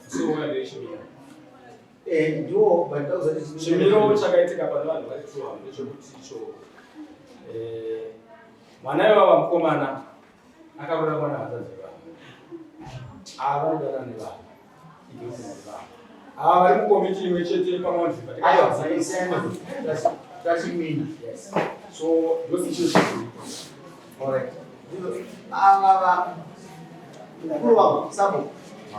So where they should be. Ndiwo bandauza chimiro chakaitika pane vanhu vari 200 ndechekuti icho mwana ivava mukomana akarora mwana hanzvadzi vanhu ava vanodana nevanhu ava vari mukomiti imwe chete pamaundi tachimina. so ndosicho ava mukuru wavo sabo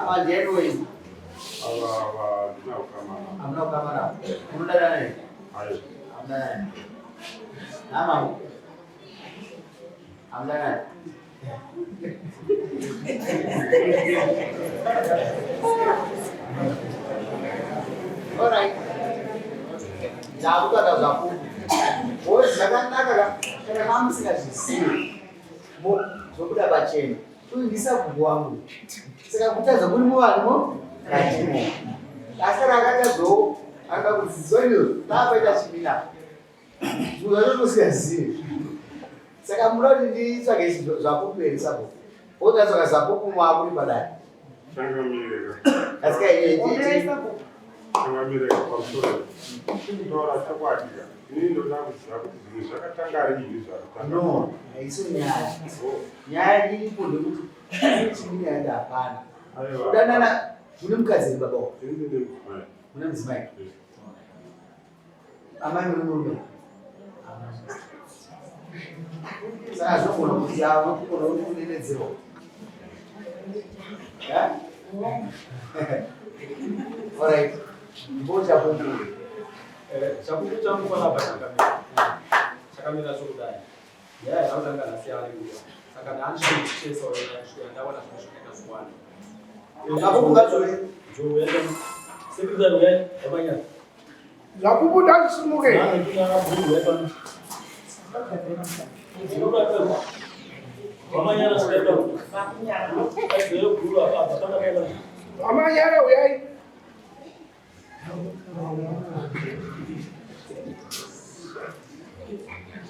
ava ndienoweni amuna kukamara unodana naye amuna naye nama amuna naye alright ndakutada zvapupu bozi zvakanaka kana mamusingazvisiyi zvokuda pachena uyu ndisabhuku wangu saka kutadza muri muvanhumo katimo asi rakatadzowo akakudzidzonio taapaita chimina zvinhu zvacho tosingazivi saka muda kuti nditsvage zvapupu here sabhuku otatsvaga zapupu maakuri padai Changamireka pamusoro kutaura chakwadira ini ndoda kuziva kuti zvinhu zvakatanga rini zvakatanga no haisi nyaya nyaya iripo ndekuti chimini yaenda hapana kudanana mune mukadzi baba mune mudzimai amai mune murume saka zvinogona kuti avanogona kuti kunenedzerwa alright ndipo chapupu chapupu changu panapa chakamira zvokudai yaya zvautanga nhasi ariuya saka ndaandichitesa kusvika ndaona zvinhu zvakaita zviwanda chapupu ngadzove joenda sekretari wei wamanya Zapupu ndachisimuke. wamanyana sikaita aizero guru apa patakaenda Amanyara uyai.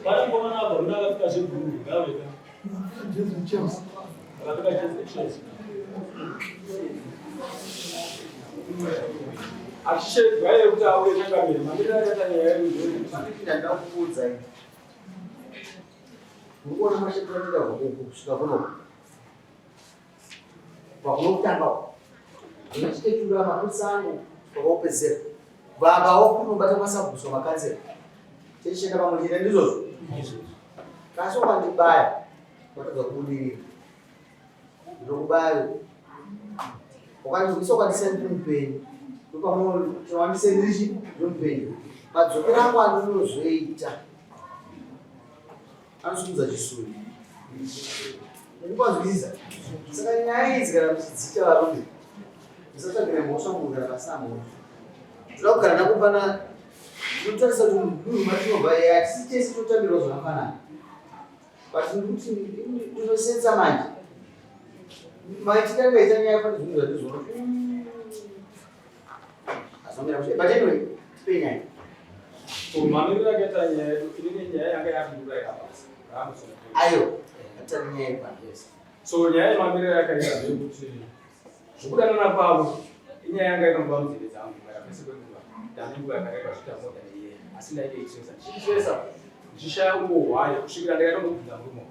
Para ngomana apa runa akafika zveguru ngaveka akafika Chelsea achishedwa iye kuti auye changamire mamiriro akaita nyaya andipinda ndakuudza mukuona mashekuranoita kusvika kuno pakunokutanga unochitetura mapurisa angu pakaupedzera vavawo kunobata masabhuso makansera tichienda pamwe chete ndizvozvo kasi ukandibaya watadza kubudirira ndokubaya ukandivisa ukandisa ndiri mupenyu ndopamwewandise ndirichi ndomupenyu madzokero angu andinozoita anosungudza chisuri ndikwanzwisisa saka nyaya idzi kana muchidzita varume musatsvagire mhosva munhu kana pasina mhosva toda kugara nakupana tinotarisa kuti munhu matinobva hatisi tese totambirawo zvakafanana but ndikuti ndinosenza manje maitindangaita nyaya pane zvinhu zvatizoona azomira kushe but anyway tipe nyaya mamiriro akaita nyaya inenge nyaya yanga yapindura yapasi ayo atari nyaya yepandesa so nyaya yemamiriro yakaita zvekuti zvokudanana kwavo inyaya yanga inobva munzeve dzangu yakapese kwenguva ndanenguva yakareba zvita moda neiye asi ndaite ichiresa ndichichiresa ndichishaya umbohwayo kusvikira ndakaitongobvunza murume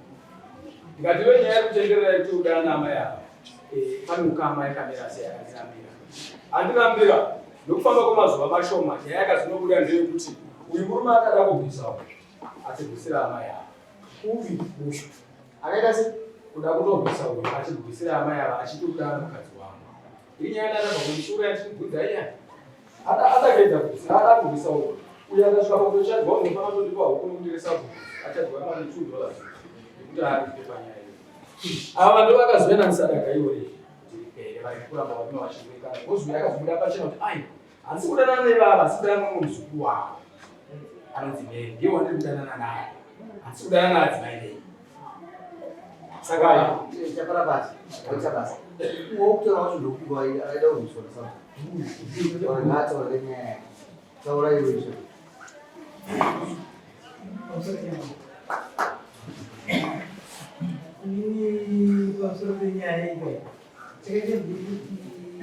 ndikati ve nyaya yekutenderera yekuti udana naamai ava pane ukama yakamira sei yakandinambira andinambira nokufamba kwemazuva mashoma nyaya yakazinobuda ndeyekuti uyu murume akada kubvisawo achibvisira amai ava uvi busha akaita se kuda kutobvisa uyu achibvisira amai ava achiti udana mukadzi wangu inyaya danabva kumushure yachibvunza iya atakaedza kubvisa ada kubvisa uyu uyu akasvika pakutochadwa unofana tondipa hukunu kundiresa bhuku achadwa mari $2 nekuti aripe panyaya iyo ava ndo vakazoenda musadaka iwoi varikuramba varume vachivekana vozuya akazobuda pachena kuti ai handisi kudanana nevava asi kudanana mumwe muzukuru wako anonzi meri ndiye wandiri kudanana naye handisi kudanana naadzimai nei saka chapara basi aita basi wokutora wacho ndokuva aida kuzvisona saka ngataura nyaya taura iwe izvo ini pamusoro penyaya ino chakaite kuti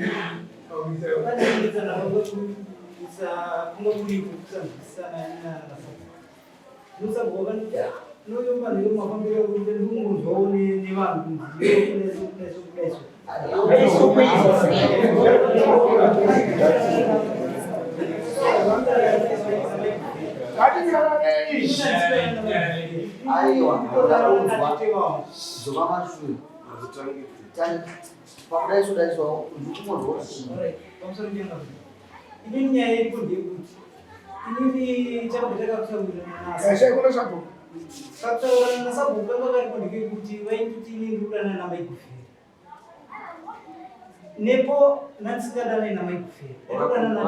Nepo nansikadane na maikufe. Wakanudza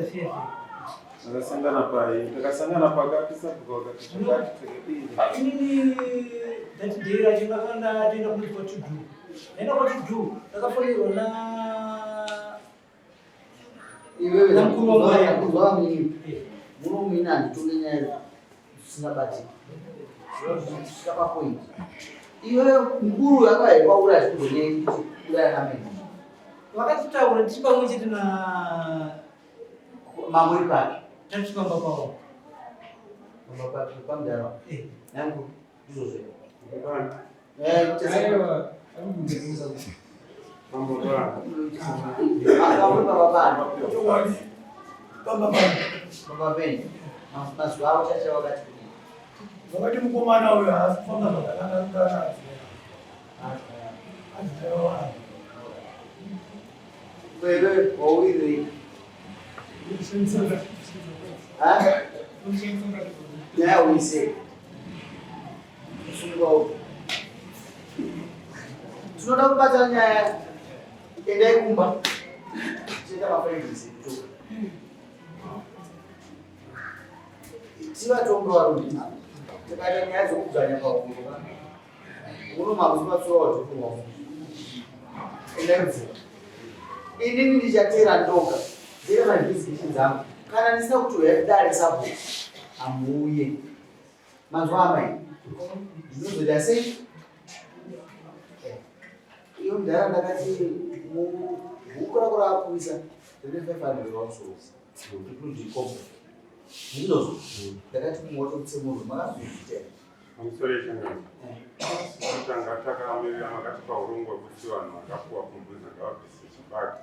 fefe. Takasangana pakati sabhuka wakati chakati Inini datidheira chingakanda toenda kunzwa chudhu. Nenda kwachudhu takafonirwa iwewe kuzwa mini munomina handitore nyaya zvisingabati zvisvika papoint iwe mukuru yakaiwaura zvikuzoneii kuti udayakamene vakatitaura tiri pamwe chete na mamuri pake tatisvamba pavo pamudara nangu izvozvo mazuva avo chacha vakati wakati mukomana uyo haasi kufamba zvakanaka wewe wauirei nyaya uise usungao tinoda kubata nyaya endai kumba tienda mafrendisi kutoka tivatombo varume tikaita nyaya dzokuzanya pakuva uno makusimatsura watofunga endai kudziva inini ndichatera ndoga ndine mabhizinesi dzangu kana ndisina kuti uyadare sabhuku amuuye mazuva amai ndinozoita sei iyo mudhara ndakati mukura kurapurisa ndine 500 wausousi ndikudikomo ndizvozvo ndakati kumoto kutsemurwa makazozvitera amusoreshangana kutanga takamirira makati paurongwa kuti vanhu vakapuwa kumbuza ngavabvise chibage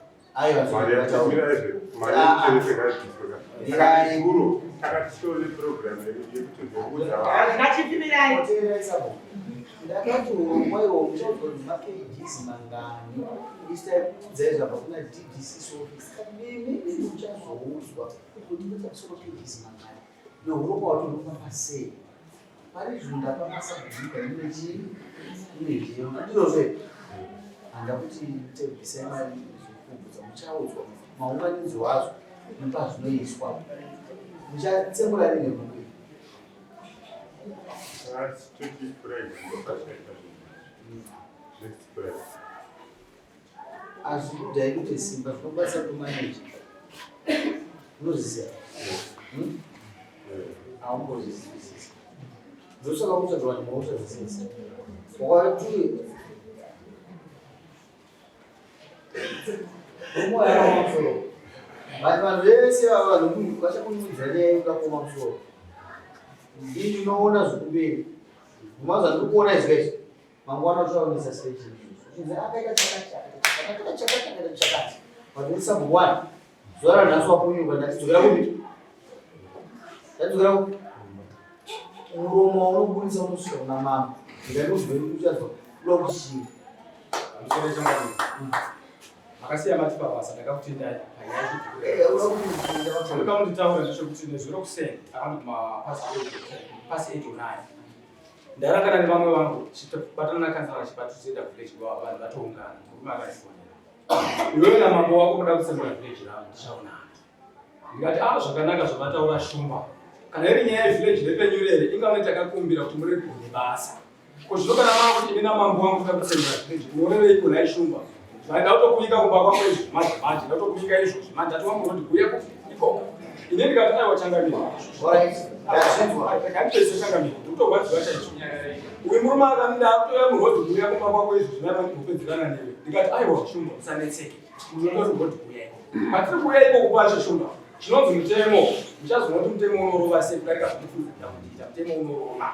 mariaeeekuru takatitore program yekuti ndokuudza ndakati urongwaiwo muchaudza mapages mangani isitakudzaiza pakuna DDC office uchazoudzwa kuti pamusoro pages mangani neurongwa watonofamba sei pari zvinhu ndapamasabuika ine chii ine chii ndizvozve handa kuti tebvisai mari zvokubvudza muchaudzwa maunganidzo wazvo nepazvinoiswa muchatsemura ringe bhuku hazvi kudhai kuti simba zvinokwanisa kumaneja unozviziva haungozvizivisa ndosaka kutsvaga vanhu vausazvisisa wakati umoya wamusoro vanhu vese vanhu vachakunimidza nyaya yekudakoma musoro ini ndinoona zvekumberi mumazuva ndikuona izwa izvi mangwana uchaonesa sei chinhu akaita chakati vanhu vesabhuku 1 zuva ranhasi wakunyumba ndatidzokera kupi ndatidzokera kupi muromo unobudisa unosvika kuna mama ndikandozveri uchazwa uda kuchii makasiya mati pabasa ndakakutendai panyaakamunditaura zvechekuti nezuro kuseni akandi mapasi 8 or 9 ndarangana nevamwe vangu chibatana nakansala chibatu chienda village vanhu vatoungana murume akaifonera iwewe namambo wako muda kutsembura village ravo tichaonana ndikati zvakanaka zvavataura shumba kana iri nyaya yevillage repenyurere ingaone takakumbira kuti murege kune basa ko zvino kana mava kuti ine namambo wangu kuda kutsembura village muoneveiko nai shumba ndautokuvika kumba kwako izvo manje ndautokuvika izvo manje atiwambo kuti kuye ikoko ine ndikati aiwa changamira ndakandipese changamira ndikutorwadziwa chaicho uyu murume akamida akutoya murhodhi kuya kumba kwako izvo zvinoita kuti kupedzerana newe ndikati aiwa shumba musanetseke unotori murhodhi kuya iko patiri kuya iko kupacho shumba chinonzi mutemo muchazoona kuti mutemo unorova sei kudarika zvatifunzira kuita mutemo unorova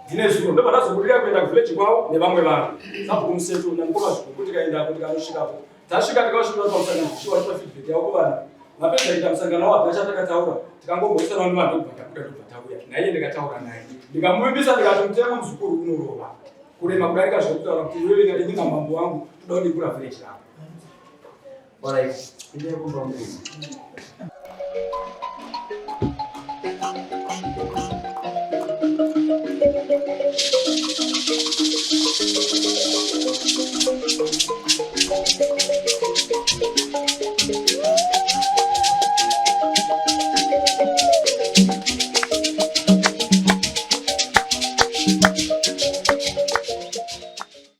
ndine zviro ndobva ndazobudirira kuenda kuvhileji kwavo nevamwe vanhu sabhuku museto namukoma zvikuru tikaendako tikanosvikapo tasvika tikasvika pamusangano zvichiwa tipa feedback yavo kuvanhu mapedza kuita musangano wabva chatakataura tikangomboisanawo nemadhobha tabuda dobva tauya naiye ndikataura naye ndikamuvimbisa ndikati mutemo muzukuru unorova kurema kudarika zvekutaura kuti iwewe ndinga mambo wangu toda kudikura vhileji ravo. Alright, ine kumba munhu.